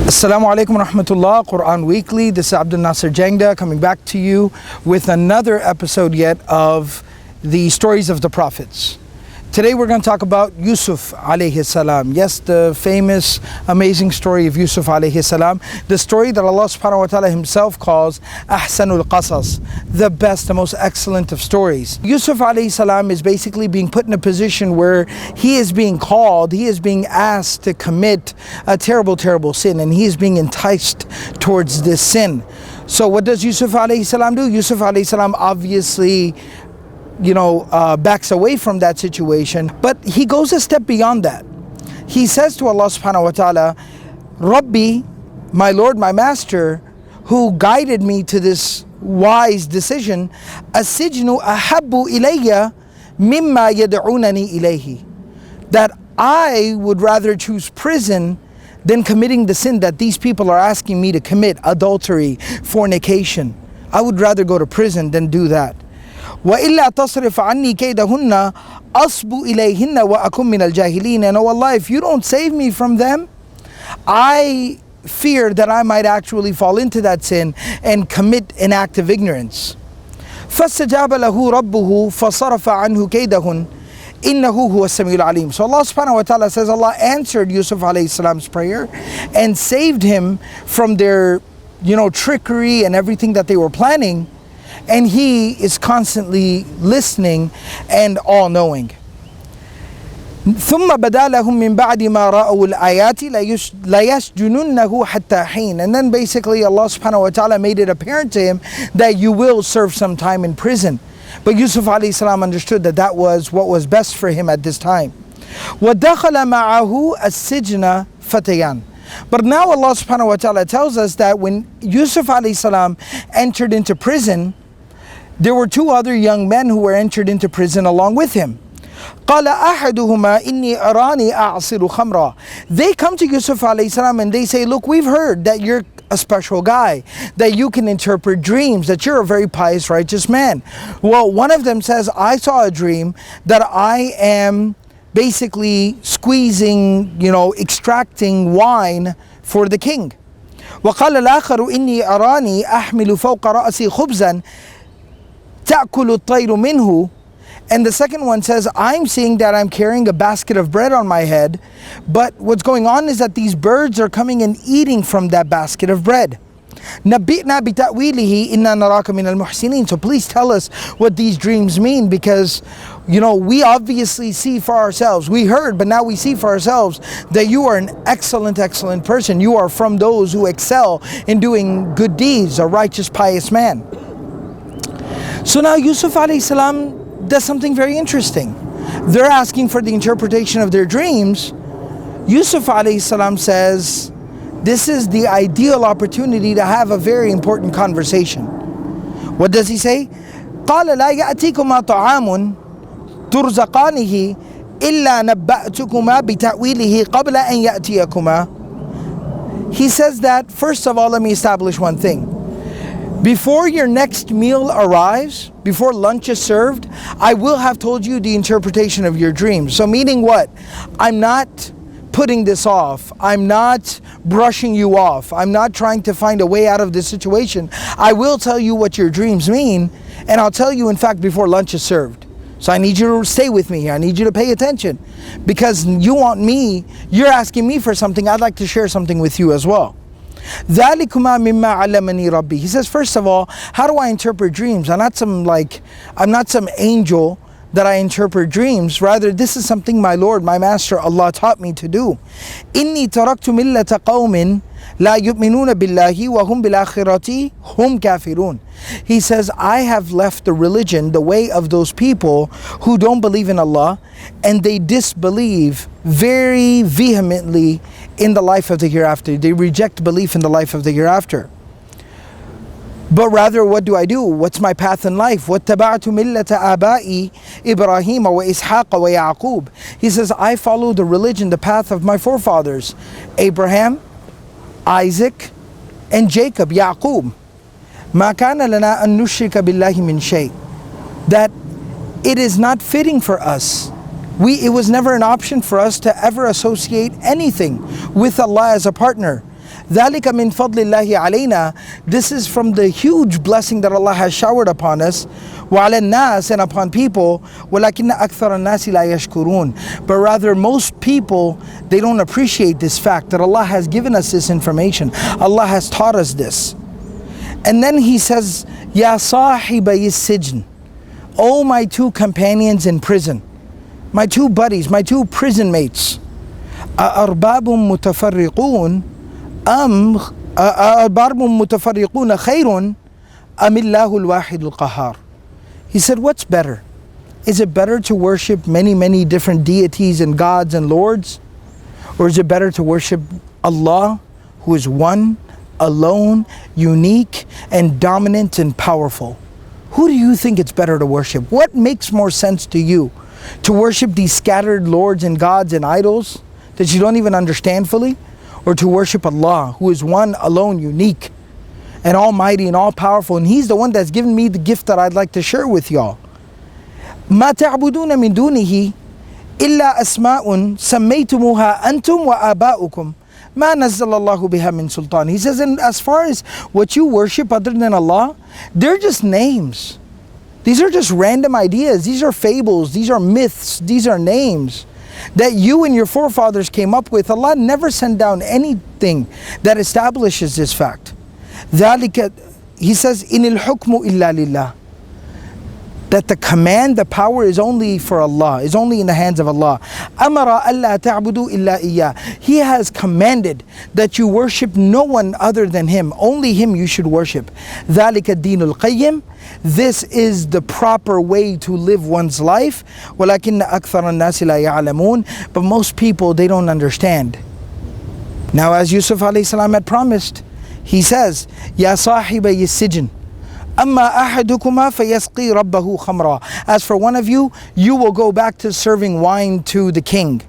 Assalamu alaikum wa rahmatullah, Quran Weekly. This is Abdul Nasser Jangda coming back to you with another episode yet of the stories of the prophets. Today we're going to talk about Yusuf alayhis-salam. Yes, the famous, amazing story of Yusuf alayhis-salam. The story that Allah subhanahu wa ta'ala himself calls ahsanul qasas, the best, the most excellent of stories. Yusuf alayhis-salam is basically being put in a position where he is being called, he is being asked to commit a terrible, terrible sin, and he is being enticed towards this sin. So what does Yusuf alayhis-salam do? Yusuf alayhis-salam obviously backs away from that situation, but he goes a step beyond that. He says to Allah subhanahu wa ta'ala, Rabbi, my Lord, my Master, who guided me to this wise decision, as-sijnu ahabbu ilayya mimma yad'unani ilayhi, that I would rather choose prison than committing the sin that these people are asking me to commit, adultery, fornication. I would rather go to prison than do that. وَإِلَّا تَصْرِفْ عَنِّي كَيْدَهُنَّ أَصْبُ إِلَيْهِنَّ وَأَكُمْ مِنَ الْجَاهِلِينَ. And oh Allah, if you don't save me from them, I fear that I might actually fall into that sin and commit an act of ignorance. فَاسْتَجَابَ لَهُ رَبُّهُ فَصَرَفَ عَنْهُ كَيْدَهُنَّ إِنَّهُ هُوَ السَّمِيعُ الْعَلِيمُ. So Allah subhanahu wa ta'ala says Allah answered Yusuf alayhi salam's prayer and saved him from their trickery and everything that they were planning. And he is constantly listening and all-knowing. ثُمَّ بَدَا لَهُم مِّن بَعْدِ مَا رَأَوُا الْآيَاتِ لَيَسْجُنُنَّهُ حَتَّى حِينٍ. And then basically Allah subhanahu wa ta'ala made it apparent to him that you will serve some time in prison. But Yusuf alayhi salam understood that that was what was best for him at this time. وَدَخَلَ مَعَهُ السِّجْنَ فَتَيَانِ. But now Allah subhanahu wa ta'ala tells us that when Yusuf alayhi salam entered into prison, there were two other young men who were entered into prison along with him. قَالَ أَحَدُهُمَا إِنِّي أَرَانِي أَعْصِرُ خَمْرًا. They come to Yusuf alayhi salam and they say, look, we've heard that you're a special guy, that you can interpret dreams, that you're a very pious, righteous man. Well, one of them says, I saw a dream that I am basically squeezing, extracting wine for the king. وَقَالَ الْآخَرُ إِنِّي أَرَانِي أَحْمِلُ فَوْقَ رَأْسِي خُبْزًا تَأْكُلُ الطَّيْرُ مِنْهُ. And the second one says, I'm seeing that I'm carrying a basket of bread on my head, but what's going on is that these birds are coming and eating from that basket of bread. نَبِّئْنَا بِتَأْوِيلِهِ إِنَّا نَرَاكَ مِنَ الْمُحْسِنِينَ. So please tell us what these dreams mean, because we obviously see for ourselves, we heard, but now we see for ourselves that you are an excellent, excellent person. You are from those who excel in doing good deeds, a righteous, pious man. So now Yusuf alayhi salam does something very interesting. They're asking for the interpretation of their dreams. Yusuf alayhi salam says, this is the ideal opportunity to have a very important conversation. What does he say? قَالَ لَا يَأْتِيكُمَا طَعَامٌ تُرْزَقَانِهِ إِلَّا نَبَّأْتُكُمَا بِتَأْوِيلِهِ قَبْلَ أَنْ يَأْتِيَكُمَا. He says that, first of all, let me establish one thing. Before your next meal arrives, before lunch is served, I will have told you the interpretation of your dreams. So meaning what? I'm not putting this off. I'm not brushing you off. I'm not trying to find a way out of this situation. I will tell you what your dreams mean, and I'll tell you in fact before lunch is served. So I need you to stay with me here. I need you to pay attention, because you're asking me for something. I'd like to share something with you as well. ذَلِكُمَا مِمَّا عَلَّمَنِي رَبِّي. He says, first of all, how do I interpret dreams? I'm not some angel that I interpret dreams. Rather, this is something my Lord, my Master, Allah taught me to do. إِنِّي تَرَكْتُ مِلَّةَ قَوْمٍ لَا يُؤْمِنُونَ بِاللَّهِ وَهُمْ بِالْآخِرَةِ هُمْ كَافِرُونَ. He says, I have left the religion, the way of those people who don't believe in Allah, and they disbelieve very vehemently in the life of the hereafter. They reject belief in the life of the hereafter. But rather, what do I do? What's my path in life? وَاتَّبَعْتُ مِلَّةَ آبَائِي إِبْرَاهِيمَ وَإِسْحَاقَ وَيَعْقُوبَ. He says, I follow the religion, the path of my forefathers, Abraham, Isaac, and Jacob, Yaqub. مَا كَانَ لَنَا أَن نُشْرِكَ بِاللَّهِ مِنْ شَيْءٍ. That it is not fitting for us. It was never an option for us to ever associate anything with Allah as a partner. ذَلِكَ مِنْ فَضْلِ اللَّهِ عَلَيْنَا. This is from the huge blessing that Allah has showered upon us. وَعَلَى النَّاسِ, and upon people. وَلَكِنَّ أَكْثَرَ النَّاسِ لَا يَشْكُرُونَ. But rather most people, they don't appreciate this fact that Allah has given us this information. Allah has taught us this. And then he says, يَا صَاحِبَيِ السِّجْنِ. Oh, my two companions in prison, my two buddies, my two prison mates. أَأَرْبَابٌ مُتَفَرِّقُونَ أَأَرْبَابٌ مُتَفَرِّقُونَ خَيْرٌ أَمِ اللَّهُ الْوَاحِدُ الْقَهَّارُ. He said, what's better? Is it better to worship many different deities and gods and lords? Or is it better to worship Allah, who is one, alone, unique, and dominant and powerful? Who do you think it's better to worship? What makes more sense to you? To worship these scattered lords and gods and idols that you don't even understand fully? Or to worship Allah, who is one, alone, unique, and almighty and all powerful, and He's the one that's given me the gift that I'd like to share with y'all. مَا تَعْبُدُونَ مِن دُونِهِ إِلَّا أَسْمَاءٌ سَمَّيْتُمُوهَا أَنْتُمْ وَآبَاؤُكُمْ مَا نَزَّلَ اللَّهُ بِهَا مِن سُلْطَانٍ. He says, and as far as what you worship other than Allah, they're just names. These are just random ideas. These are fables. These are myths. These are names that you and your forefathers came up with. Allah never sent down anything that establishes this fact. ذَلِكَ, He says, إِنِ الْحُكْمُ إِلَّا لِلَّهِ. That the command, the power is only for Allah, is only in the hands of Allah. أَمَرَ أَلَّا تَعْبُدُوا إِلَّا إِيَّاهُ. He has commanded that you worship no one other than Him. Only Him you should worship. ذَلِكَ الدِّينُ الْقَيِّمُ. This is the proper way to live one's life. وَلَكِنَّ أَكْثَرَ النَّاسِ لَا يَعْلَمُونَ. But most people, they don't understand. Now, as Yusuf alayhis-salam had promised, he says, يَا صَاحِبَيِ السِّجْنِ أَمَّا أَحَدُكُمَا فَيَسْقِي رَبَّهُ خَمْرًا. As for one of you, you will go back to serving wine to the king.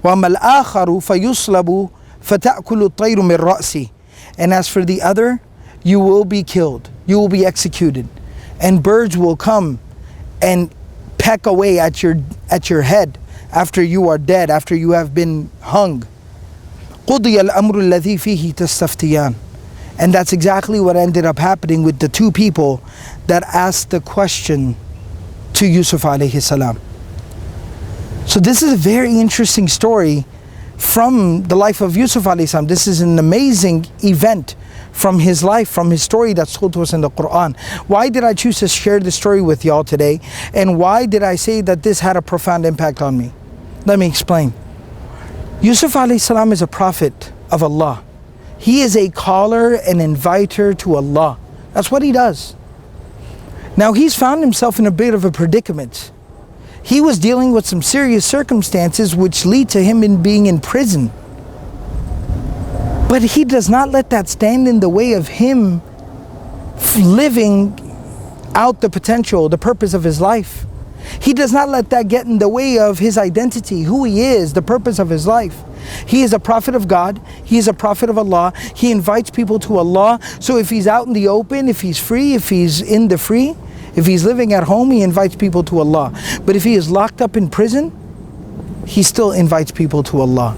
وَأَمَّا الْآخَرُ فَيُصْلَبُ فَتَأْكُلُ الطَّيْرُ مِنْ رَأْسِهِ. And as for the other, you will be killed, you will be executed, and birds will come and peck away at your head after you are dead, after you have been hung. قُضِيَ الْأَمْرُ الَّذِي فِيهِ تَسْتَفْتِيَانِ. And that's exactly what ended up happening with the two people that asked the question to Yusuf alayhi salam. So this is a very interesting story from the life of Yusuf alayhi salam. This is an amazing event from his life, from his story that's told to us in the Quran. Why did I choose to share this story with y'all today? And why did I say that this had a profound impact on me? Let me explain. Yusuf alayhi salam is a prophet of Allah. He is a caller and inviter to Allah. That's what he does. Now he's found himself in a bit of a predicament. He was dealing with some serious circumstances which lead to him in being in prison. But he does not let that stand in the way of him living out the potential, the purpose of his life. He does not let that get in the way of his identity, who he is, the purpose of his life. He is a prophet of God. He is a prophet of Allah. He invites people to Allah. So if he's out in the open, if he's free, if he's in the free, if he's living at home, he invites people to Allah. But if he is locked up in prison, he still invites people to Allah.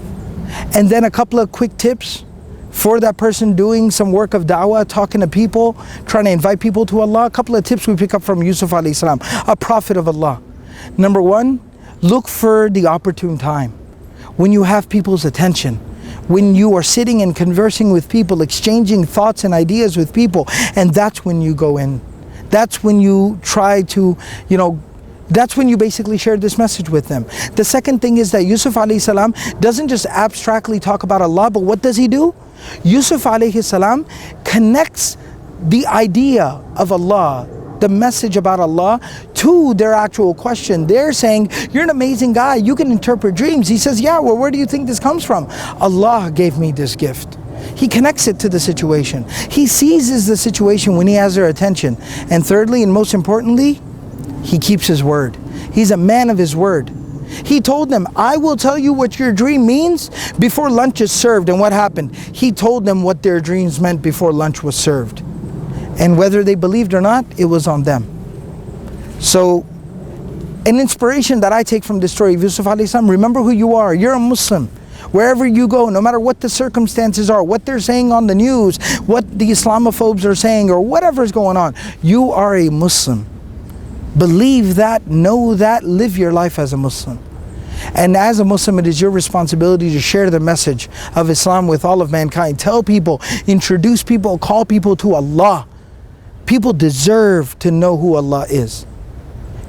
And then a couple of quick tips for that person doing some work of da'wah, talking to people, trying to invite people to Allah. A couple of tips we pick up from Yusuf alayhi salam, a prophet of Allah. Number one, look for the opportune time. When you have people's attention, when you are sitting and conversing with people, exchanging thoughts and ideas with people, and that's when you go in. That's when you try to, that's when you basically share this message with them. The second thing is that Yusuf alayhi salam doesn't just abstractly talk about Allah, but what does he do? Yusuf alayhi salam connects the idea of Allah, the message about Allah, to their actual question. They're saying, you're an amazing guy, you can interpret dreams. He says, yeah, well, where do you think this comes from? Allah gave me this gift. He connects it to the situation. He seizes the situation when he has their attention. And thirdly, and most importantly, he keeps his word. He's a man of his word. He told them, I will tell you what your dream means before lunch is served. And what happened? He told them what their dreams meant before lunch was served. And whether they believed or not, it was on them. So, an inspiration that I take from this story of Yusuf alayhi salam, remember who you are. You're a Muslim. Wherever you go, no matter what the circumstances are, what they're saying on the news, what the Islamophobes are saying, or whatever's going on, you are a Muslim. Believe that, know that, live your life as a Muslim. And as a Muslim, it is your responsibility to share the message of Islam with all of mankind. Tell people, introduce people, call people to Allah. People deserve to know who Allah is.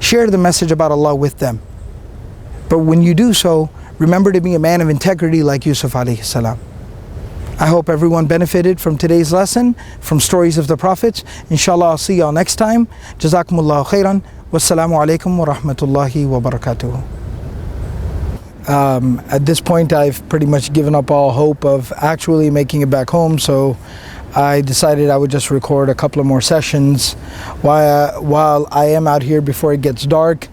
Share the message about Allah with them. But when you do so, remember to be a man of integrity like Yusuf alayhis-salam. I hope everyone benefited from today's lesson, from stories of the Prophets. Inshallah, I'll see y'all next time. Jazakumullahu khairan. Wassalamu alaikum wa rahmatullahi wa barakatuh. At this point, I've pretty much given up all hope of actually making it back home, so I decided I would just record a couple of more sessions while I am out here before it gets dark.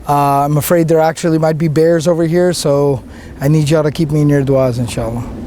I'm afraid there actually might be bears over here, so I need y'all to keep me in your du'as, inshallah.